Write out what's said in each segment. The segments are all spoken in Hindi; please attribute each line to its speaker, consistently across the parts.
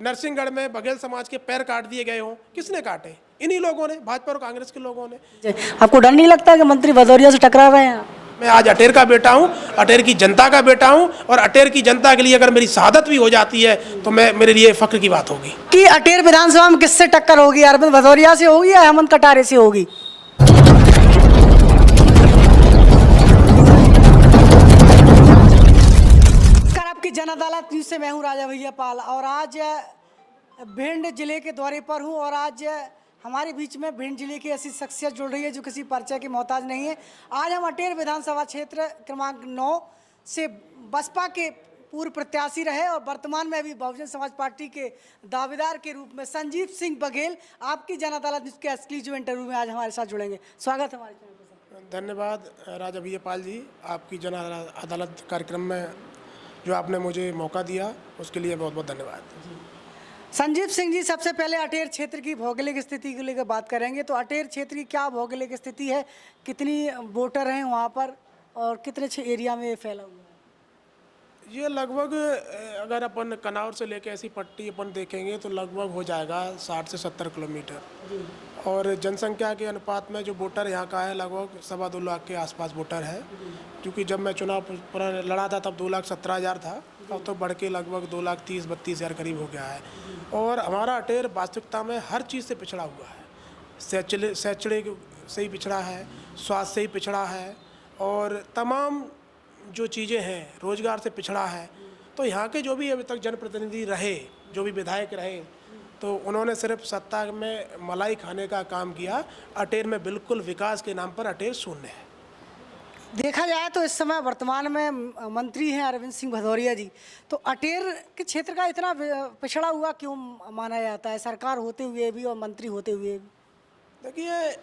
Speaker 1: नरसिंहगढ़ में बघेल समाज के पैर काट दिए गए हों, किसने काटे? इन्हीं लोगों ने, भाजपा और कांग्रेस के लोगों ने।
Speaker 2: आपको डर नहीं लगता कि मंत्री भदौरिया से टकरा रहे हैं?
Speaker 1: मैं आज अटेर का बेटा हूं, अटेर की जनता का बेटा हूं, और अटेर की जनता के लिए अगर मेरी शहादत भी हो जाती है तो मेरे लिए फख्र की बात होगी।
Speaker 2: कि अटेर विधानसभा में किससे टक्कर होगी? अरविंद भदौरिया से होगी या हेमंत कटारे से होगी? आपकी जन अदालत न्यूज़ से मैं हूं राजा भैया पाल, और आज भिंड जिले के दौरे पर हूं, और आज हमारे बीच में भिंड जिले की ऐसी शख्सियत जुड़ रही है जो किसी परिचय की मोहताज नहीं है। आज हम अटेर विधानसभा क्षेत्र क्रमांक 9 से बसपा के पूर्व प्रत्याशी रहे और वर्तमान में अभी बहुजन समाज पार्टी के दावेदार के रूप में संजीव सिंह बघेल आपकी जन अदालत न्यूज़ के एक्सक्लूसिव इंटरव्यू में आज हमारे साथ जुड़ेंगे। स्वागत है हमारे चैनल पर।
Speaker 1: धन्यवाद राजा भैया पाल जी, आपकी जन अदालत कार्यक्रम में जो आपने मुझे मौका दिया उसके लिए बहुत बहुत धन्यवाद।
Speaker 2: संजीव सिंह जी, सबसे पहले अटेर क्षेत्र की भौगोलिक स्थिति को लेकर बात करेंगे। तो अटेर क्षेत्र की क्या भौगोलिक स्थिति है, कितनी वोटर हैं वहाँ पर और कितने एरिया में फैला हुआ है?
Speaker 1: ये लगभग अगर अपन कनौर से लेके ऐसी पट्टी अपन देखेंगे तो लगभग हो जाएगा 60 से 70 किलोमीटर, और जनसंख्या के अनुपात में जो वोटर यहाँ का है लगभग 2.25 लाख के आसपास वोटर है। क्योंकि जब मैं चुनाव पूरा लड़ा था तब 2,17,000 था, अब तो बढ़ के लगभग 2,30,32,000 करीब हो गया है। और हमारा अटेर वास्तविकता में हर चीज़ से पिछड़ा हुआ है। शैक्षणिक से ही पिछड़ा है, स्वास्थ्य से ही पिछड़ा है, और तमाम जो चीज़ें हैं रोजगार से पिछड़ा है। तो यहाँ के जो भी अभी तक जनप्रतिनिधि रहे, जो भी विधायक रहे, तो उन्होंने सिर्फ सत्ता में मलाई खाने का काम किया। अटेर में बिल्कुल विकास के नाम पर अटेर शून्य है।
Speaker 2: देखा जाए तो इस समय वर्तमान में मंत्री हैं अरविंद सिंह भदौरिया जी, तो अटेर के क्षेत्र का इतना पिछड़ा हुआ क्यों माना जाता है, सरकार होते हुए भी और मंत्री होते हुए भी?
Speaker 1: देखिए,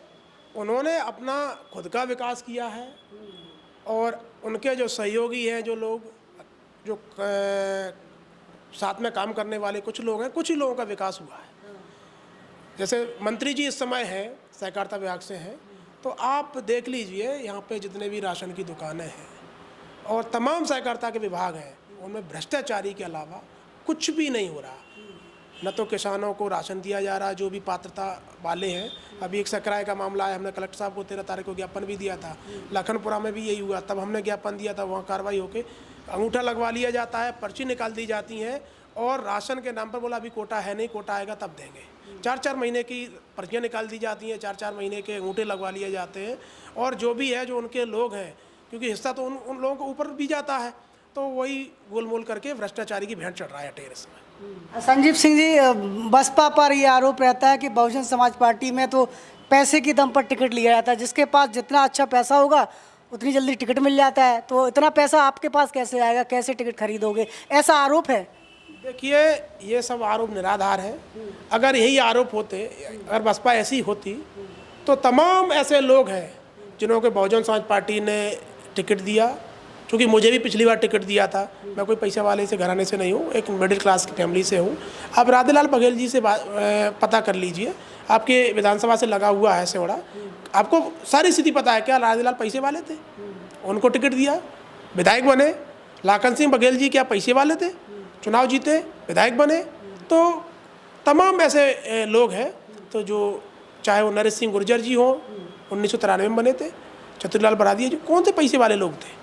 Speaker 1: उन्होंने अपना खुद का विकास किया है, और उनके जो सहयोगी हैं, जो लोग जो साथ में काम करने वाले कुछ लोग हैं, कुछ ही लोगों का विकास हुआ है। जैसे मंत्री जी इस समय हैं सहकारिता विभाग से हैं, तो आप देख लीजिए यहाँ पे जितने भी राशन की दुकानें हैं और तमाम सहकारिता के विभाग हैं, उनमें भ्रष्टाचारी के अलावा कुछ भी नहीं हो रहा। न तो किसानों को राशन दिया जा रहा जो भी पात्रता वाले हैं। अभी एक सकराय का मामला है, हमने कलेक्टर साहब को 13 तारीख को ज्ञापन भी दिया था। लखनपुरा में भी यही हुआ, तब हमने ज्ञापन दिया था, वहाँ कार्रवाई होके अंगूठा लगवा लिया जाता है, पर्ची निकाल दी जाती हैं, और राशन के नाम पर बोला अभी कोटा है नहीं, कोटा आएगा तब देंगे। 4-4 महीने की पर्चियाँ निकाल दी जाती हैं, 4-4 महीने के अंगूठे लगवा लिए जाते हैं, और जो भी है जो उनके लोग हैं, क्योंकि हिस्सा तो उन लोगों को ऊपर भी जाता है, तो वही गोलमोल करके भ्रष्टाचारी की भेंट चढ़ रहा है अटेर इसमें।
Speaker 2: संजीव सिंह जी, बसपा पर यह आरोप रहता है कि बहुजन समाज पार्टी में तो पैसे की दम पर टिकट लिया जाता है, जिसके पास जितना अच्छा पैसा होगा उतनी जल्दी टिकट मिल जाता है। तो इतना पैसा आपके पास कैसे आएगा, कैसे टिकट खरीदोगे, ऐसा आरोप है।
Speaker 1: देखिए, ये सब आरोप निराधार है। अगर यही आरोप होते, अगर बसपा ऐसी होती, तो तमाम ऐसे लोग हैं जिन्हों को बहुजन समाज पार्टी ने टिकट दिया। क्योंकि मुझे भी पिछली बार टिकट दिया था, मैं कोई पैसे वाले से घराने से नहीं हूँ, एक मिडिल क्लास की फैमिली से हूँ। आप राधेलाल बघेल जी से पता कर लीजिए, आपके विधानसभा से लगा हुआ है सेवड़ा, आपको सारी स्थिति पता है। क्या राधेलाल पैसे वाले थे? उनको टिकट दिया, विधायक बने। लाखन सिंह बघेल जी क्या पैसे वाले थे? चुनाव जीते, विधायक बने। तो तमाम ऐसे लोग हैं, तो जो चाहे वो नरेश सिंह गुर्जर जी हों, 1993 में बने थे, चतुरलाल बरादिया जी, कौन से पैसे वाले लोग थे?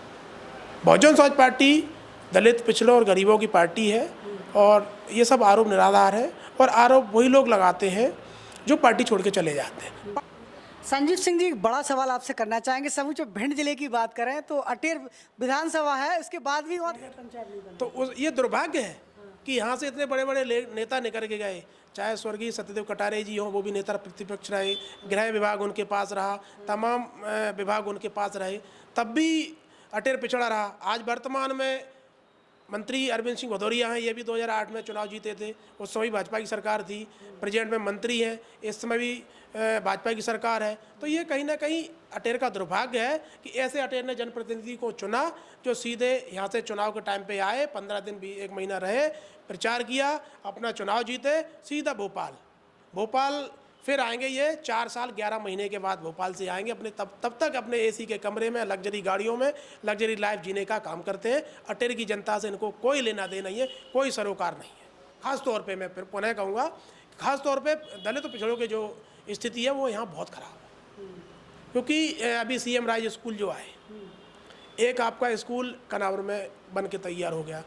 Speaker 1: बहुजन समाज पार्टी दलित, पिछड़ों और गरीबों की पार्टी है, और ये सब आरोप निराधार है, और आरोप वही लोग लगाते हैं जो पार्टी छोड़ के चले जाते हैं।
Speaker 2: संजीव सिंह जी, बड़ा सवाल आपसे करना चाहेंगे। समूचे भिंड जिले की बात करें तो अटेर विधानसभा है, उसके बाद भी और पंचायत,
Speaker 1: तो ये दुर्भाग्य है कि यहाँ से इतने बड़े बड़े नेता निकल के गए। चाहे स्वर्गीय सत्यदेव कटारे जी हों, वो भी नेता प्रतिपक्ष रहे, गृह विभाग उनके पास रहा, तमाम विभाग उनके पास रहे, तब भी अटेर पिछड़ा रहा। आज वर्तमान में मंत्री अरविंद सिंह भदौरिया हैं, ये भी 2008 में चुनाव जीते थे, उस समय भाजपा की सरकार थी। प्रेजेंट में मंत्री हैं, इस समय भी भाजपा की सरकार है। तो ये कहीं ना कहीं अटेर का दुर्भाग्य है कि ऐसे अटेर ने जनप्रतिनिधि को चुना जो सीधे यहाँ से चुनाव के टाइम पे आए, 15 दिन भी 1 महीना रहे, प्रचार किया, अपना चुनाव जीते, सीधा भोपाल फिर आएंगे। ये 4 साल 11 महीने के बाद भोपाल से आएंगे, अपने तब तक अपने एसी के कमरे में, लग्जरी गाड़ियों में, लग्जरी लाइफ जीने का काम करते हैं। अटेर की जनता से इनको कोई लेना देना नहीं है, कोई सरोकार नहीं है। खास तौर पे मैं फिर पुनः कहूँगा, खास तौर पे दलित पिछड़ों की जो स्थिति है वो यहाँ बहुत ख़राब है। क्योंकि अभी CM राज स्कूल जो आए, एक आपका स्कूल कनावर में बन के तैयार हो गया,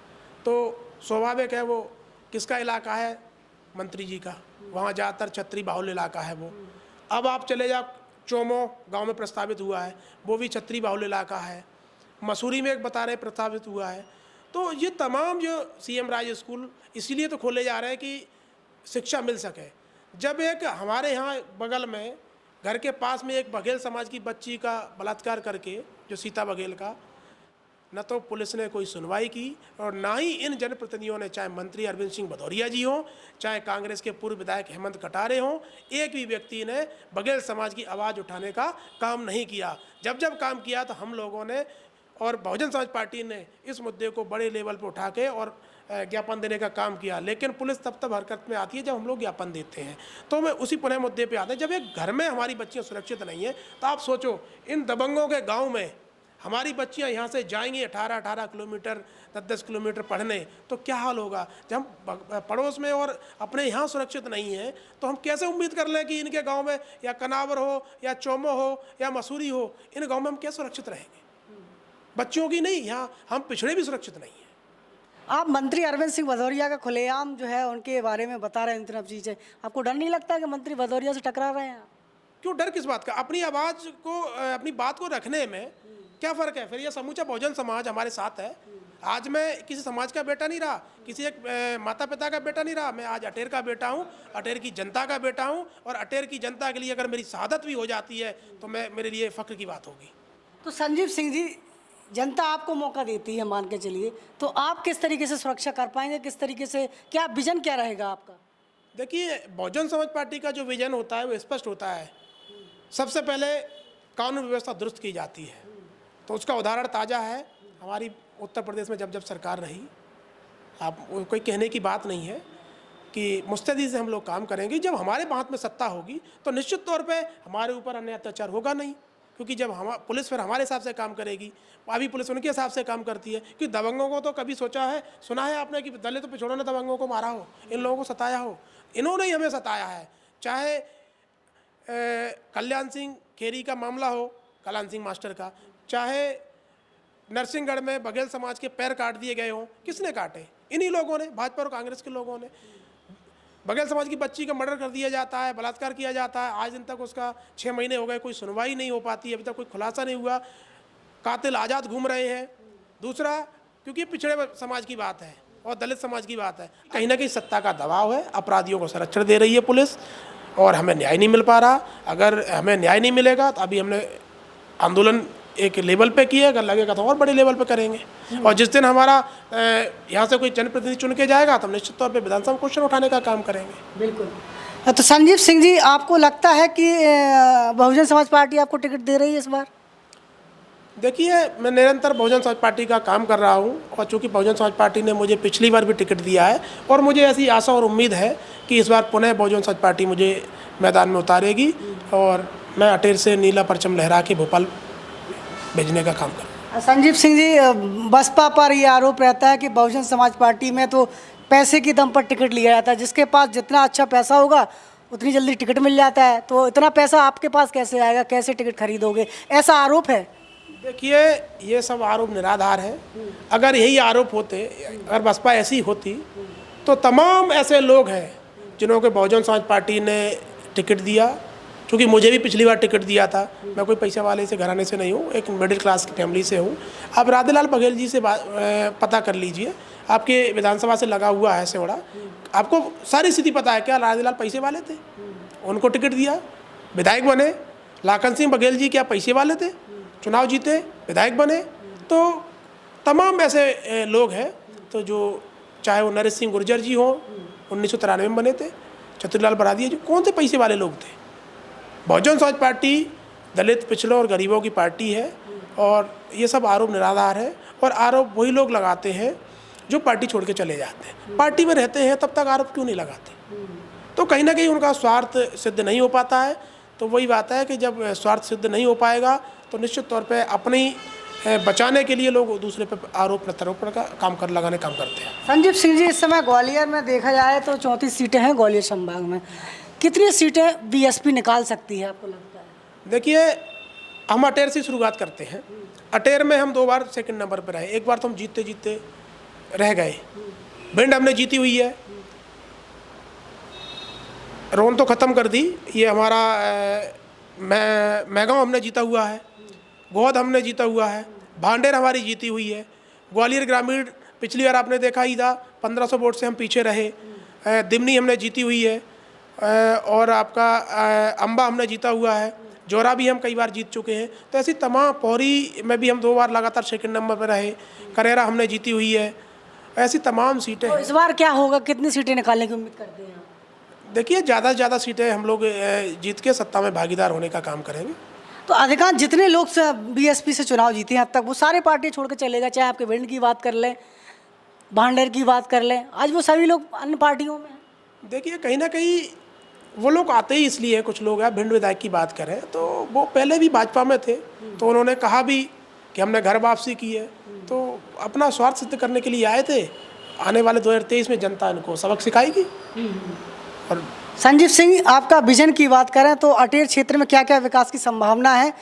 Speaker 1: तो स्वाभाविक है वो किसका इलाका है, मंत्री जी का, वहाँ ज़्यादातर छतरी बाहुल्य इलाका है वो। अब आप चले जाओ, चोमो गांव में प्रस्तावित हुआ है, वो भी छतरी बाहुल्य इलाका है। मसूरी में एक बता रहे प्रस्तावित हुआ है। तो ये तमाम जो CM राज स्कूल इसीलिए तो खोले जा रहे हैं कि शिक्षा मिल सके। जब एक हमारे यहाँ बगल में घर के पास में एक बघेल समाज की बच्ची का बलात्कार करके, जो सीता बघेल का, न तो पुलिस ने कोई सुनवाई की और ना ही इन जनप्रतिनिधियों ने, चाहे मंत्री अरविंद सिंह भदौरिया जी हों, चाहे कांग्रेस के पूर्व विधायक हेमंत कटारे हों, एक भी व्यक्ति ने बघेल समाज की आवाज़ उठाने का काम नहीं किया। जब जब काम किया तो हम लोगों ने और बहुजन समाज पार्टी ने इस मुद्दे को बड़े लेवल पर उठा के और ज्ञापन देने का काम किया। लेकिन पुलिस तब हरकत में आती है जब हम लोग ज्ञापन देते हैं। तो मैं उसी पुनः मुद्दे पे आता है, जब एक घर में हमारी बच्चियां सुरक्षित नहीं है तो आप सोचो इन दबंगों के गांव में हमारी बच्चियां यहाँ से जाएंगी 18-18 किलोमीटर 10-10 किलोमीटर पढ़ने, तो क्या हाल होगा। जब हम पड़ोस में और अपने यहाँ सुरक्षित नहीं है तो हम कैसे उम्मीद कर लें कि इनके गाँव में या कनावर हो या चोमो हो या मसूरी हो, इन गाँव में हम क्या सुरक्षित रहेंगे। बच्चों की नहीं, यहाँ हम पिछड़े भी सुरक्षित नहीं हैं।
Speaker 2: आप मंत्री अरविंद सिंह भदौरिया का खुलेआम जो है उनके बारे में बता रहे हैं इन तरफ चीज़ें, आपको डर नहीं लगता कि मंत्री भदौरिया से टकरा रहे हैं?
Speaker 1: क्यों डर किस बात का, अपनी आवाज़ को अपनी बात को रखने में क्या फ़र्क है। फिर ये समूचा बहुजन समाज हमारे साथ है। आज मैं किसी समाज का बेटा नहीं रहा, किसी एक माता पिता का बेटा नहीं रहा, मैं आज अटेर का बेटा हूँ, अटेर की जनता का बेटा हूँ। और अटेर की जनता के लिए अगर मेरी शहादत भी हो जाती है तो मेरे लिए फ़ख्र की बात होगी।
Speaker 2: तो संजीव सिंह जी, जनता आपको मौका देती है मान के चलिए, तो आप किस तरीके से सुरक्षा कर पाएंगे, किस तरीके से, क्या विजन क्या रहेगा आपका?
Speaker 1: देखिए, बहुजन समाज पार्टी का जो विजन होता है वो स्पष्ट होता है। सबसे पहले कानून व्यवस्था दुरुस्त की जाती है, तो उसका उदाहरण ताज़ा है हमारी उत्तर प्रदेश में जब सरकार रही। आप कोई कहने की बात नहीं है कि मुस्तैदी से हम लोग काम करेंगे। जब हमारे हाथ में सत्ता होगी तो निश्चित तौर पे हमारे ऊपर अन्य अत्याचार होगा नहीं, क्योंकि जब हम पुलिस फिर हमारे हिसाब से काम करेगी। अभी पुलिस उनके हिसाब से काम करती है कि दबंगों को तो कभी सुना है आपने कि दलित पिछड़ों ने दबंगों को मारा हो, इन लोगों को सताया हो? इन्होंने ही हमें सताया है। चाहे कल्याण सिंह खेरी का मामला हो, कल्याण सिंह मास्टर का, चाहे नरसिंहगढ़ में बघेल समाज के पैर काट दिए गए हों, किसने काटे? इन्हीं लोगों ने, भाजपा और कांग्रेस के लोगों ने। बघेल समाज की बच्ची का मर्डर कर दिया जाता है, बलात्कार किया जाता है, आज दिन तक उसका 6 महीने हो गए, कोई सुनवाई नहीं हो पाती, अभी तक कोई खुलासा नहीं हुआ, कातिल आज़ाद घूम रहे हैं। दूसरा, क्योंकि पिछड़े समाज की बात है और दलित समाज की बात है, कहीं ना कहीं सत्ता का दबाव है, अपराधियों को संरक्षण दे रही है पुलिस और हमें न्याय नहीं मिल पा रहा। अगर हमें न्याय नहीं मिलेगा तो अभी हमने आंदोलन एक लेवल पे किए, अगर लगेगा तो और बड़े लेवल पे करेंगे। और जिस दिन हमारा यहाँ से कोई जनप्रतिनिधि चुन के जाएगा तो हम निश्चित तौर पे विधानसभा में क्वेश्चन उठाने का काम करेंगे।
Speaker 2: बिल्कुल। तो संजीव सिंह जी, आपको लगता है कि बहुजन समाज पार्टी आपको टिकट दे रही है इस बार?
Speaker 1: देखिए, मैं निरंतर बहुजन समाज पार्टी का काम कर रहा हूँ और चूँकि बहुजन समाज पार्टी ने मुझे पिछली बार भी टिकट दिया है और मुझे ऐसी आशा और उम्मीद है कि इस बार पुनः बहुजन समाज पार्टी मुझे मैदान में उतारेगी और मैं अटेर से नीला परचम लहरा के भोपाल भेजने का काम करूँ।
Speaker 2: संजीव सिंह जी, बसपा पर ये आरोप रहता है कि बहुजन समाज पार्टी में तो पैसे की दम पर टिकट लिया जाता है, जिसके पास जितना अच्छा पैसा होगा उतनी जल्दी टिकट मिल जाता है, तो इतना पैसा आपके पास कैसे आएगा, कैसे टिकट खरीदोगे, ऐसा आरोप है।
Speaker 1: देखिए, ये सब आरोप निराधार है। अगर यही आरोप होते, अगर बसपा ऐसी होती तो तमाम ऐसे लोग हैं जिन्हों को बहुजन समाज पार्टी ने टिकट दिया। क्योंकि मुझे भी पिछली बार टिकट दिया था, मैं कोई पैसे वाले से घराने से नहीं हूँ, एक मिडिल क्लास की फैमिली से हूँ। आप राधेलाल बघेल जी से पता कर लीजिए, आपके विधानसभा से लगा हुआ है सेवड़ा, आपको सारी स्थिति पता है। क्या राधेलाल पैसे वाले थे? उनको टिकट दिया, विधायक बने। लाखन सिंह बघेल जी क्या पैसे वाले थे? चुनाव जीते, विधायक बने। तो तमाम ऐसे लोग हैं, तो जो चाहे वो नरेश सिंह गुर्जर जी हों, 1993 में बने थे, चतुरलाल बरादिया जी, कौन से पैसे वाले लोग थे? बहुजन समाज पार्टी दलित पिछड़ों और गरीबों की पार्टी है और ये सब आरोप निराधार है और आरोप वही लोग लगाते हैं जो पार्टी छोड़ के चले जाते हैं। पार्टी में रहते हैं तब तक आरोप क्यों नहीं लगाते? तो कहीं ना कहीं उनका स्वार्थ सिद्ध नहीं हो पाता है। तो वही बात है कि जब स्वार्थ सिद्ध नहीं हो पाएगा तो निश्चित तौर पे अपनी बचाने के लिए लोग दूसरे पे आरोप प्रत्यारोपण का काम लगाने काम करते हैं।
Speaker 2: संजीव सिंह जी, इस समय ग्वालियर में देखा जाए तो 34 सीटें हैं ग्वालियर संभाग में। कितनी सीटें बीएसपी निकाल सकती है आपको लगता है?
Speaker 1: देखिए, हम अटेर से शुरुआत करते हैं। अटेर में हम 2 बार सेकंड नंबर पर रहे, एक बार तो हम जीतते जीतते रह गए। भिंड हमने जीती हुई है, रोन तो ख़त्म कर दी, ये हमारा मैगांव हमने जीता हुआ है, गोद हमने जीता हुआ है, भांडेर हमारी जीती हुई है, ग्वालियर ग्रामीण पिछली बार आपने देखा ही था 1500 वोट से हम पीछे रहे, दिमनी हमने जीती हुई है, और आपका अम्बा हमने जीता हुआ है, जोरा भी हम कई बार जीत चुके हैं। तो ऐसी तमाम, पौरी में भी हम 2 बार लगातार सेकंड नंबर पर रहे, करेरा हमने जीती हुई है, ऐसी तमाम सीटें।
Speaker 2: तो इस बार क्या होगा, कितनी सीटें निकालने की उम्मीद करते हैं?
Speaker 1: देखिए, ज़्यादा से ज़्यादा सीटें हम लोग जीत के सत्ता में भागीदार होने का काम करेंगे।
Speaker 2: तो अधिकांश जितने लोग बीएसपी से चुनाव जीते हैं अब तक, वो सारे पार्टी छोड़ के चलेगा, चाहे आपके भिंड की बात कर लें, भांडेर की बात कर लें, आज वो सभी लोग अन्य पार्टियों में हैं।
Speaker 1: देखिए, कहीं ना कहीं वो लोग आते ही इसलिए, कुछ लोग हैं, भिंड विधायक की बात करें तो वो पहले भी भाजपा में थे, तो उन्होंने कहा भी कि हमने घर वापसी की है, तो अपना स्वार्थ सिद्ध करने के लिए आए थे। आने वाले 2023 में जनता इनको सबक सिखाएगी। और
Speaker 2: संजीव सिंह, आपका विजन की बात करें तो अटेर क्षेत्र में क्या क्या विकास की संभावना है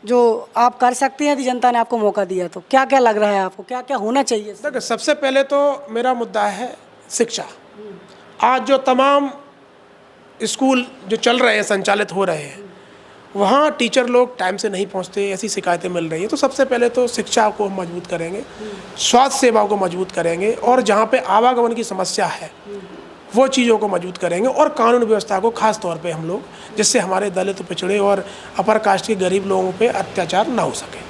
Speaker 2: जो आप कर सकते हैं यदि जनता ने आपको मौका दिया तो? क्या क्या लग रहा है आपको, क्या क्या होना चाहिए?
Speaker 1: देखिए, सबसे पहले तो मेरा मुद्दा है शिक्षा। आज जो तमाम स्कूल जो चल रहे हैं, संचालित हो रहे हैं, वहाँ टीचर लोग टाइम से नहीं पहुँचते, ऐसी शिकायतें मिल रही हैं। तो सबसे पहले तो शिक्षा को हम मजबूत करेंगे, स्वास्थ्य सेवाओं को मजबूत करेंगे, और जहाँ पे आवागमन की समस्या है वो चीज़ों को मजबूत करेंगे, और कानून व्यवस्था को खास तौर पे हम लोग, जिससे हमारे दलित, पिछड़े और अपर कास्ट के गरीब लोगों पे अत्याचार ना हो सके,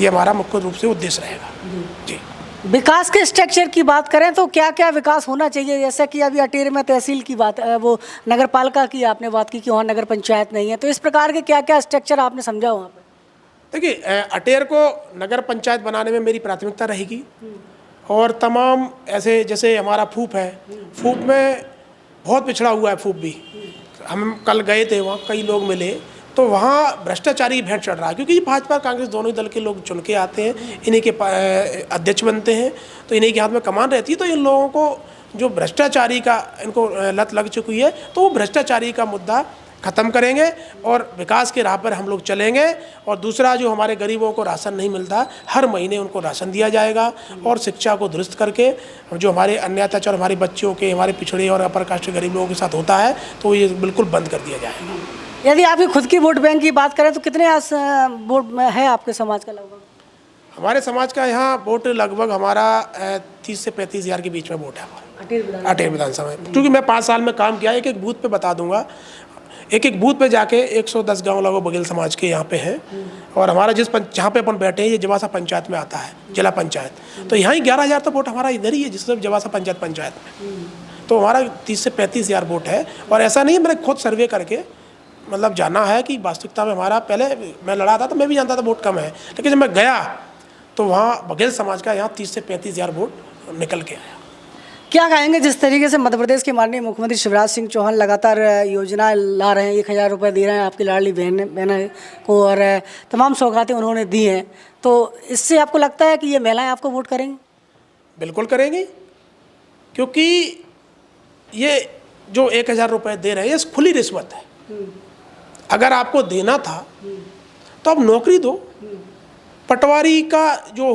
Speaker 1: ये हमारा मुख्य रूप से उद्देश्य रहेगा। जी।
Speaker 2: विकास के स्ट्रक्चर की बात करें तो क्या क्या विकास होना चाहिए? जैसे कि अभी अटेर में तहसील की बात, वो नगर पालिका की आपने बात की कि वहाँ नगर पंचायत नहीं है, तो इस प्रकार के क्या क्या स्ट्रक्चर आपने समझा वहाँ पर?
Speaker 1: देखिए, अटेर को नगर पंचायत बनाने में मेरी प्राथमिकता रहेगी, और तमाम ऐसे, जैसे हमारा फूप है, फूप में बहुत पिछड़ा हुआ है फूप भी। हम कल गए थे, वहाँ कई लोग मिले, तो वहाँ भ्रष्टाचारी भेंट चढ़ रहा है, क्योंकि भाजपा कांग्रेस दोनों ही दल के लोग चुन के आते हैं, इन्हीं के अध्यक्ष बनते हैं, तो इन्हीं के हाथ में कमान रहती है। तो इन लोगों को जो भ्रष्टाचारी का इनको लत लग चुकी है, तो वो भ्रष्टाचारी का मुद्दा ख़त्म करेंगे और विकास के राह पर हम लोग चलेंगे। और दूसरा, जो हमारे गरीबों को राशन नहीं मिलता, हर महीने उनको राशन दिया जाएगा, और शिक्षा को दुरुस्त करके जो हमारे अन्य अत्याचार हमारे बच्चों के, हमारे पिछड़े और अपर कास्ट के गरीब लोगों के साथ होता है, तो ये बिल्कुल बंद कर दिया जाएगा।
Speaker 2: यदि आपकी खुद की वोट बैंक की बात करें तो कितने वोट में है आपके समाज का? लगभग
Speaker 1: हमारे समाज का यहाँ वोट लगभग हमारा 30 से 35 हज़ार के बीच में वोट है हमारा अटेर विधानसभा में। क्योंकि मैं 5 साल में काम किया, एक एक बूथ पे बता दूंगा, एक एक बूथ पे जाके 110 गांव लगभग बघेल समाज के यहाँ पे हैं, और हमारा जहाँ पे अपन बैठे हैं ये जवासा पंचायत में आता है, जिला पंचायत। तो यहाँ ही 11,000 तो वोट हमारा इधर ही है, जिससे जवासा पंचायत में। तो हमारा 30 से 35 हज़ार वोट है। और ऐसा नहीं है, मैंने खुद सर्वे करके मतलब जाना है कि वास्तविकता में हमारा, पहले मैं लड़ा था तो मैं भी जानता था वोट कम है, लेकिन जब मैं गया तो वहाँ बघेल समाज का यहाँ 30 से 35 हज़ार वोट निकल के आया।
Speaker 2: क्या कहेंगे, जिस तरीके से मध्य प्रदेश के माननीय मुख्यमंत्री शिवराज सिंह चौहान लगातार योजना ला रहे हैं, 1,000 रुपये दे रहे हैं आपकी लाडली बहन को, और तमाम सौगातें उन्होंने दी हैं, तो इससे आपको लगता है कि ये महिलाएं आपको वोट करेंगी?
Speaker 1: बिल्कुल करेंगी, क्योंकि ये जो 1,000 रुपये दे रहे हैं ये खुली रिश्वत है। अगर आपको देना था तो आप नौकरी दो। पटवारी का जो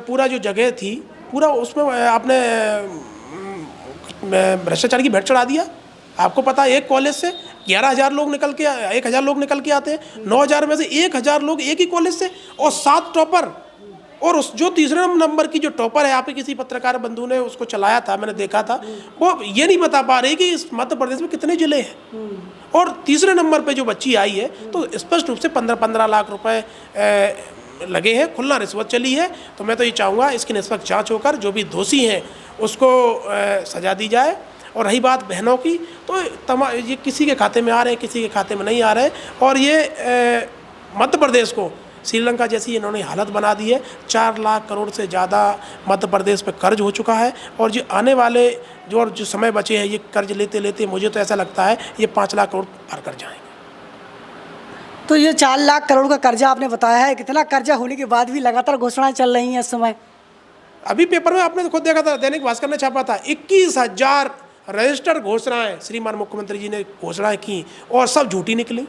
Speaker 1: पूरा जो जगह थी, पूरा उसमें आपने भ्रष्टाचार की भेंट चढ़ा दिया। आपको पता है, एक कॉलेज से 11,000 लोग निकल के 1,000 लोग निकल के आते हैं, 9,000 में से 1,000 लोग एक ही कॉलेज से, और 7 टॉपर। और उस जो तीसरे नंबर की जो टॉपर है, यहाँ पे किसी पत्रकार बंधु ने उसको चलाया था, मैंने देखा था, वो ये नहीं बता पा रही कि इस मध्य प्रदेश में कितने जिले हैं। और तीसरे नंबर पे जो बच्ची आई है, तो स्पष्ट रूप से 15-15 लाख रुपए लगे हैं, खुला रिश्वत चली है। तो मैं तो ये चाहूँगा इसकी निष्पक्ष जांच होकर जो भी दोषी हैं उसको सजा दी जाए। और रही बात बहनों की, तो ये किसी के खाते में आ रहे हैं, किसी के खाते में नहीं आ रहे, और ये मध्य प्रदेश को श्रीलंका जैसी इन्होंने हालत बना दी है। 4 लाख करोड़ से ज़्यादा मध्य प्रदेश पे कर्ज हो चुका है, और जो आने वाले जो समय बचे हैं, ये कर्ज लेते लेते मुझे तो ऐसा लगता है ये 5 लाख करोड़ पार कर जाएंगे।
Speaker 2: तो ये 4 लाख करोड़ का कर्जा आपने बताया है, कितना कर्जा होने के बाद भी लगातार घोषणाएं चल रही हैं इस समय।
Speaker 1: अभी पेपर में आपने खुद देखा था, दैनिक भास्कर ने छापा था, 21,000 रजिस्टर्ड घोषणाएं श्रीमान मुख्यमंत्री जी ने घोषणाएं की और सब झूठी निकली।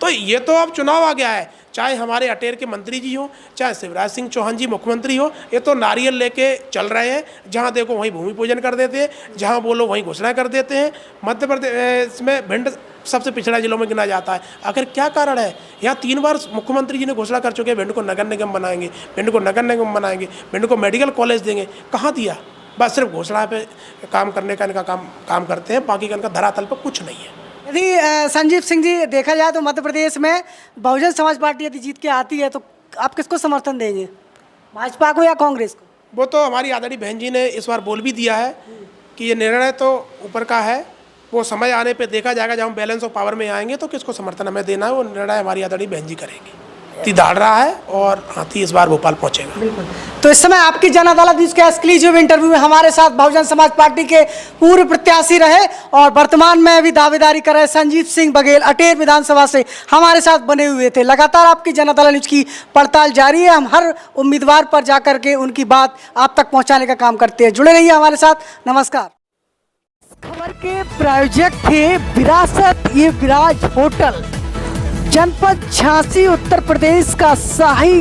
Speaker 1: तो ये तो अब चुनाव आ गया है, चाहे हमारे अटेर के मंत्री जी हो, चाहे शिवराज सिंह चौहान जी मुख्यमंत्री हो, ये तो नारियल लेके चल रहे हैं। जहाँ देखो वहीं भूमि पूजन कर देते हैं, जहाँ बोलो वहीं घोषणा कर देते हैं। मध्य प्रदेश में भिंड सबसे पिछड़ा जिलों में गिना जाता है। आखिर क्या कारण है? यहाँ 3 बार मुख्यमंत्री जी ने घोषणा कर चुके हैं, भिंड को नगर निगम बनाएंगे, भिंड को नगर निगम बनाएंगे, भिंड को मेडिकल कॉलेज देंगे। कहाँ दिया? बस सिर्फ घोषणा पे काम करने का इनका काम करते हैं, बाकी का इनका धरातल पर कुछ नहीं है।
Speaker 2: यदि संजीव सिंह जी देखा जाए तो मध्य प्रदेश में बहुजन समाज पार्टी यदि जीत के आती है तो आप किसको समर्थन देंगे, भाजपा को या कांग्रेस को?
Speaker 1: वो तो हमारी आदरणीय बहन जी ने इस बार बोल भी दिया है कि ये निर्णय तो ऊपर का है, वो समय आने पे देखा जाएगा। जब हम बैलेंस ऑफ पावर में आएंगे तो किसको समर्थन हमें देना है वो निर्णय हमारी आदरणीय बहन जी करेंगी। हाथी दौड़ रहा है और हाथी इस बार भोपाल पहुंचेगा।
Speaker 2: बिल्कुल। तो इस समय आपकी जन अदालत न्यूज़ के एक्सक्लूसिव इंटरव्यू में हमारे साथ बहुजन समाज पार्टी के पूर्व प्रत्याशी रहे और वर्तमान में अभी दावेदारी कर रहे संजीव सिंह बघेल अटेर विधानसभा से हमारे साथ बने हुए थे। लगातार आपकी जन अदालत न्यूज़ की पड़ताल जारी है, हम हर उम्मीदवार पर जाकर के उनकी बात आप तक पहुँचाने का काम करते हैं। जुड़े रहिए हमारे साथ। नमस्कार। खबर के प्रायोजक थे विरासत ये विराज होटल, जनपद झांसी उत्तर प्रदेश का शाही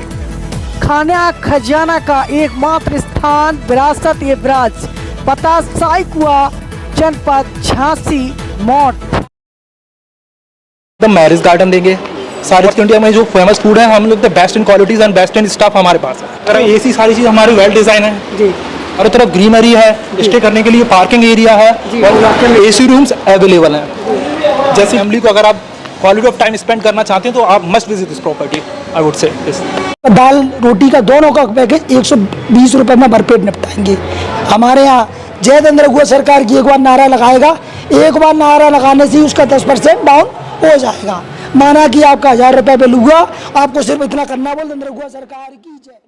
Speaker 2: खाना खजाना का एकमात्र स्थान विरासत ये विराज, पता शाही कुआ जनपद झांसी मोट।
Speaker 3: द मैरिज गार्डन देंगे। साउथ ईस्ट इंडिया में जो फेमस फूड है हम लोग the best in qualities and best in staff हमारे पास है। एसी सारी चीज़ हमारी वेल डिज़ाइन है
Speaker 2: जी।
Speaker 3: और तरफ ग्रीनरी है, स्टे करने के लिए पार्किंग एरिया है और एसी रूम्स अवेलेबल हैं। जैसे फैमिली को अगर आप क्वालिटी ऑफ टाइम स्पेंड करना चाहते हैं तो आप must visit this property I would say.
Speaker 4: दाल रोटी का दोनों का पैकेज 120 रुपये में भरपेट निपटाएंगे। हमारे यहाँ जय चंद्र गुआ सरकार की एक बार नारा लगाएगा, एक बार नारा लगाने से ही उसका 10% डाउन हो जाएगा। माना कि आपका 1000 रुपये पे लूँगा, आपको सिर्फ इतना करना बोल चंद्र गुआ सरकार की जय।